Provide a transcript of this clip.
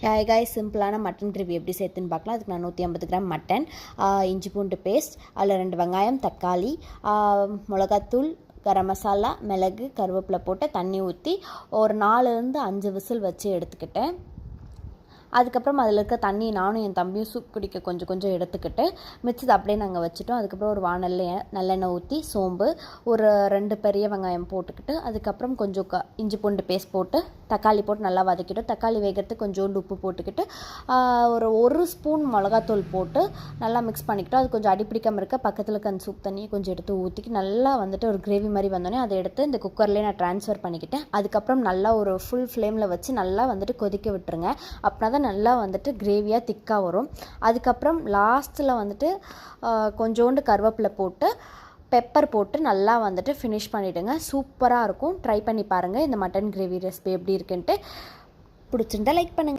Hi guys, சிம்பிளான mutton gravy எப்படி சேர்த்துன்னு பார்க்கலாம். அதுக்கு நான் 150 கிராம் மட்டன், இஞ்சி பூண்டு பேஸ்ட், அதில் 2 வெங்காயம், தக்காளி, மிளகாத்தூள், கரம் மசாலா, மிளகு, கருவேப்பிலை போட்டு தண்ணி ஊற்றி ஒரு 4லேருந்து 5 விசில் வச்சு எடுத்துக்கிட்டேன். அதுக்கப்புறம் அதில் இருக்க தண்ணி நானும் என் தம்பியும் சூப் குடிக்க கொஞ்சம் கொஞ்சம் எடுத்துக்கிட்டு மிச்சத்தை அப்படியே நாங்கள் வச்சுட்டோம். அதுக்கப்புறம் ஒரு வானல்ல நல்லெண்ணெய் ஊற்றி சோம்பு, ஒரு 2 பெரிய வெங்காயம் போட்டுக்கிட்டு அதுக்கப்புறம் கொஞ்சம் இஞ்சி பூண்டு பேஸ்ட் போட்டு தக்காளி போட்டு நல்லா வதக்கிட்டோம். தக்காளி வேகிறதுக்கு கொஞ்சோண்டு உப்பு போட்டுக்கிட்டு ஒரு ஸ்பூன் மிளகாத்தூள் போட்டு நல்லா மிக்ஸ் பண்ணிக்கிட்டோம். அது கொஞ்சம் அடிப்பிடிக்காமல் இருக்க பக்கத்தில் இருக்க அந்த சூப் தண்ணியை கொஞ்சம் எடுத்து ஊற்றிக்கி நல்லா வந்துட்டு ஒரு கிரேவி மாதிரி வந்தோடனே அதை எடுத்து இந்த குக்கர்லேயே நான் ட்ரான்ஸ்ஃபர் பண்ணிக்கிட்டேன். அதுக்கப்புறம் நல்லா ஒரு ஃபுல் ஃப்ளேமில் வச்சு நல்லா வந்துட்டு கொதிக்க விட்டுருங்க. அப்படின்னா நல்லா வந்துட்டு கிரேவியாக திக்காக வரும். அதுக்கப்புறம் லாஸ்ட்டில் வந்துட்டு கொஞ்சோண்டு கருவேப்பிலை போட்டு பெப்பர் போட்டு நல்லா வந்துட்டு ஃபினிஷ் பண்ணிவிடுங்க. சூப்பராக இருக்கும். ட்ரை பண்ணி பாருங்கள் இந்த மட்டன் கிரேவி ரெசிபி எப்படி இருக்குன்ட்டு. பிடிச்சிருந்தா லைக் பண்ணுங்கள்.